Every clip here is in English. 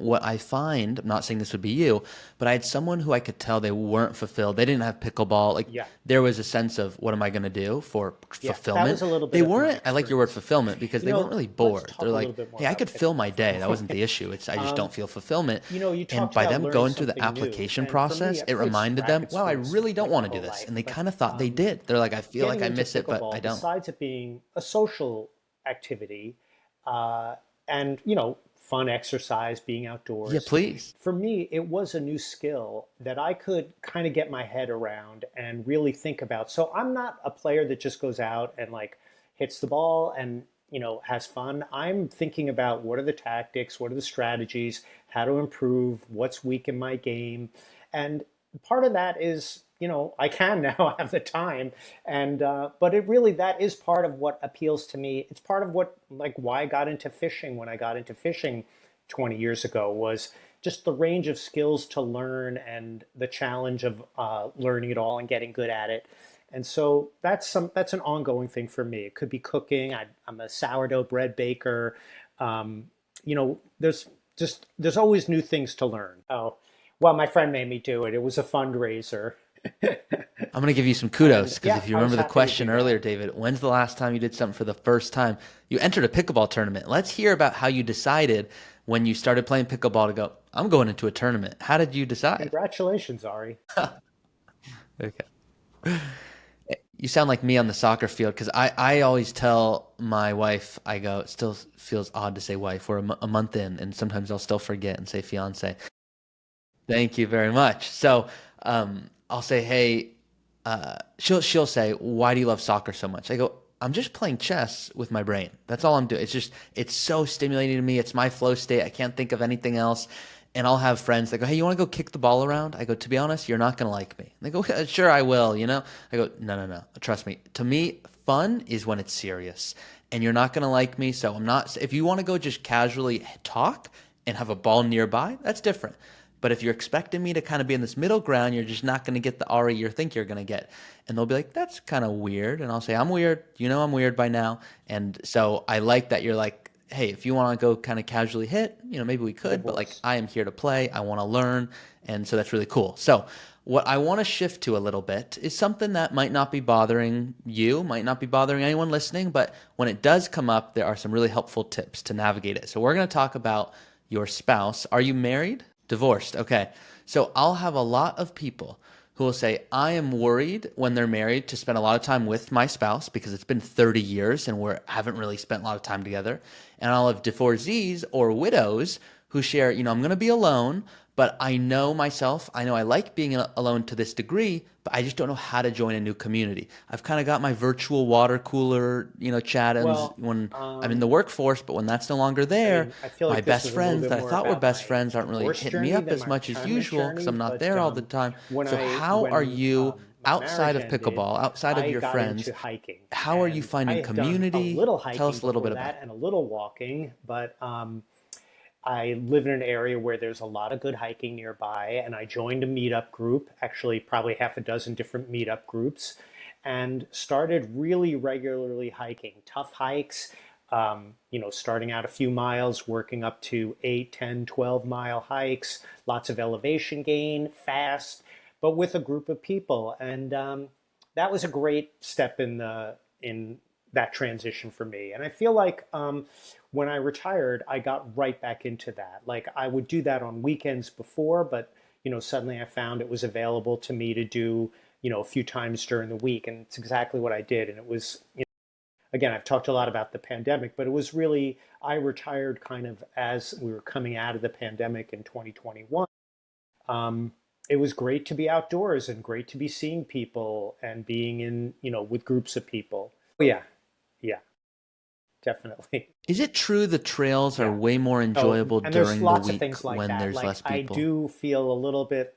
what I find, I'm not saying this would be you, but I had someone who I could tell they weren't fulfilled. They didn't have pickleball. Like Yeah. there was a sense of what am I going to do for Yeah. That was fulfillment? a little They bit of my weren't, I like your word experience. fulfillment because they weren't really Let's bored. They're talk a little like, bit more hey, I about could fill my day. That pickleball. wasn't the issue. I just don't um, feel fulfillment. you And talked by about them learning going through the something new. application And for me, process, I it played reminded them, racket wow, I sports really don't my want to do whole this. life. And they But kind of thought they did. They're like, I feel like getting I into miss it, but I pickleball, don't. besides it being a social activity, uh, and fun exercise, being Yeah, outdoors, please. for me, it was a new skill that I could kind of get my head around and really think about. So I'm not a player that just goes out and like hits the ball and has fun. I'm thinking about what are the tactics, what are the strategies, how to improve, what's weak in my game, and part of that is I can now have the time, and but it really, that is part of what appeals to me. It's part of what, like, why I got into fishing when I got into fishing 20 years ago, was just the range of skills to learn and the challenge of learning it all and getting good at it. And so that's an ongoing thing for me. It could be cooking. I'm a sourdough bread baker. There's there's always new things to learn. Oh, well, my friend made me do it. It was a fundraiser. I'm going to give you some And kudos because yeah, if you I was remember the happy to do question earlier, that. David, when's the last time you did something for the first time? You entered a pickleball tournament. Let's hear about how you decided when you started playing pickleball to go, I'm going into a tournament. How did you decide? Congratulations, Ari. Okay. You sound like me on the soccer field because I always tell my wife, I go, it still feels odd to say wife. We're a month in, and sometimes I'll still forget and say fiance. Thank you very much. So I'll say, hey, she'll say, why do you love soccer so much? I go, I'm just playing chess with my brain. That's all I'm doing. It's so stimulating to me. It's my flow state. I can't think of anything else. And I'll have friends that go, hey, you want to go kick the ball around? I go, to be honest, you're not going to like me. And they go, sure, I will, I go, no, no, no. Trust me. To me, fun is when it's serious. And you're not going to like me. So I'm not, if you want to go just casually talk and have a ball nearby, that's different. But if you're expecting me to kind of be in this middle ground, you're just not going to get the Ari you think you're going to get. And they'll be like, that's kind of weird. And I'll say, I'm weird. You know I'm weird by now. And so I like that you're like, hey, if you want to go kind of casually hit, maybe we could, but like Divorce. I am here to play. I want to learn. And so that's really cool. So what I want to shift to a little bit is something that might not be bothering you, might not be bothering anyone listening, but when it does come up, there are some really helpful tips to navigate it. So we're going to talk about your spouse. Are you married? Divorced. Okay. So I'll have a lot of people who will say, I am worried when they're married to spend a lot of time with my spouse because it's been 30 years and we haven't really spent a lot of time together. And I'll have divorcees or widows who share, I'm going to be alone, but I know myself. I know I like being alone to this degree, but I just don't know how to join a new community. I've kind of got my virtual water cooler, chat-ins Well, when I'm in the workforce, but when that's no longer I there, mean, I feel my like this best is a little friends bit that I more thought were about best my friends aren't really divorce hitting me journey up than as my much as retirement usual because journey. I'm not But there all the time. when So I how are when you my outside marriage of ended, pickleball, outside of I your got into friends? hiking, How are you and I finding had done a community? little Tell hiking us a little before bit about that it. and a little walking. But I live in an area where there's a lot of good hiking nearby, and I joined a meetup group, actually probably half a dozen different meetup groups, and started really regularly hiking, tough hikes, starting out a few miles, working up to 8, 10, 12-mile hikes, lots of elevation gain, fast, but with a group of people. And that was a great step in that transition for me. And I feel like when I retired, I got right back into that. Like I would do that on weekends before, but suddenly I found it was available to me to do a few times during the week, and it's exactly what I did. And it was, again, I've talked a lot about the pandemic, but it was really, I retired kind of as we were coming out of the pandemic in 2021. Um, it was great to be outdoors and great to be seeing people and being in, with groups of people. Oh, yeah, yeah, definitely. Is it true the trails are Yeah. way more So, enjoyable and there's during the lots of week things like when that. there's Like less I people? do feel a little bit,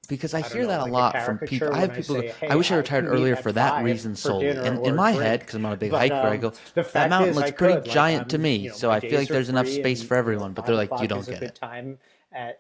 Because I I don't hear know, that a like a lot from people. caricature I when have I people go, say, I hey, wish I I retired can meet earlier at for that 5 reason for solely. dinner And or in a my head, drink. because I'm not a big But hiker, I go, the that fact mountain is, I looks pretty could. Like giant to I'm, me. So my I feel like days are there's enough free, space and for everyone. But they're five like, you o'clock don't is a get good it. time at